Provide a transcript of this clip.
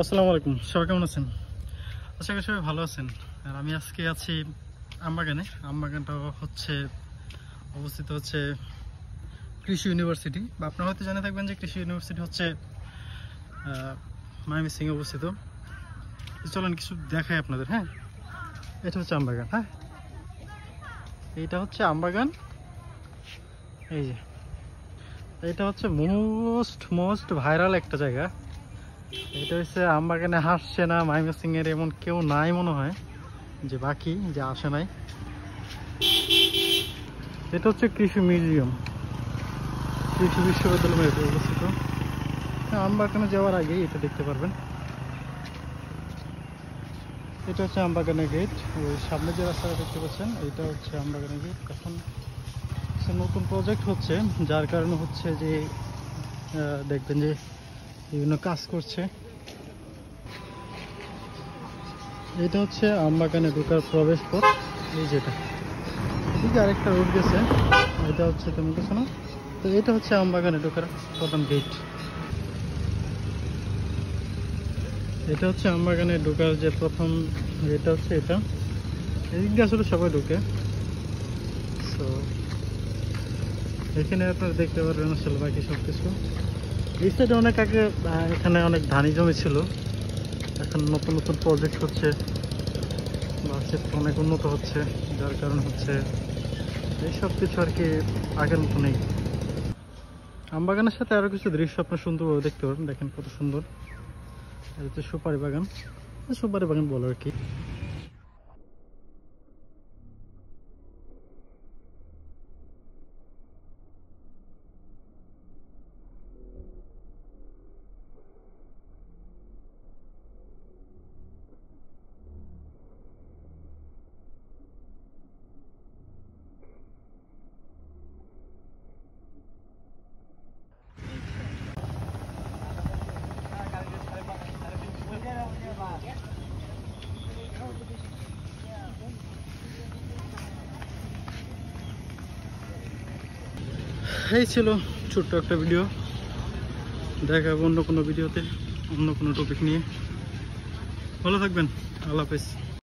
আসসালামু আলাইকুম, সবাই কেমন আছেন? আশা করি সবাই ভালো আছেন। আর আমি আজকে আছি আমবাগানে। আমবাগানটা অবস্থিত হচ্ছে কৃষি ইউনিভার্সিটি, বা আপনারা হয়তো জানে থাকবেন যে কৃষি ইউনিভার্সিটি হচ্ছে ময়মনসিংহে অবস্থিত। চলেন কিছু দেখাই আপনাদের। হ্যাঁ, এটা হচ্ছে আমবাগান। হ্যাঁ, এইটা হচ্ছে আমবাগান। এই যে এটা হচ্ছে মোস্ট ভাইরাল একটা জায়গা। এটা হচ্ছে আমবাগানে হাসছে না ময়মনসিংহের এমন কেউ নাই মনে হয় যে বাকি যে আসে নাই। এটা হচ্ছে কৃষি মিউজিয়াম, কৃষি বিশ্ববিদ্যালয়ে অবস্থিত। আমবাগানে যাওয়ার আগেই এটা দেখতে পারবেন। এটা হচ্ছে আমবাগানের গেট। ওই সামনে যে রাস্তাটা দেখতে পাচ্ছেন এটা হচ্ছে আমবাগানের গেট। এখন নতুন প্রজেক্ট হচ্ছে, যার কারণে হচ্ছে যে দেখবেন যে বিভিন্ন কাজ করছে। এটা হচ্ছে আমবাগানে ঢোকার প্রবেশ পথ। এই যেটা ঠিক আরেকটা রোড গেছে, এটা হচ্ছে তেমন কিছু না। তো এটা হচ্ছে আমবাগানে ঢোকার প্রথম গেট। এটা হচ্ছে আমবাগানে ঢোকার যে প্রথম গেট হচ্ছে এটা। এদিক দিয়ে আসলে সবাই ঢুকে। তো এখানে আপনারা দেখতে পারবেন আসলে বাকি সব কিছু। এই সাইডে অনেক আগে এখানে অনেক ধানি জমি ছিল, এখন নতুন নতুন প্রজেক্ট হচ্ছে, ক্ষেত্রে অনেক উন্নত হচ্ছে, যার কারণ হচ্ছে এইসব কিছু আর কি আগের মতো নেই। আমবাগানের সাথে আরো কিছু দৃশ্য আপনার সুন্দরভাবে দেখতে পারেন। দেখেন কত সুন্দর। এটা হচ্ছে সুপারি বাগান, সুপারি বাগান বলো আর কি। এই ছিল ছোট্ট একটা ভিডিও। দেখাবো অন্য কোনো ভিডিওতে, অন্য কোনো টপিক নিয়ে। ভালো থাকবেন। আল্লাহ হাফেজ।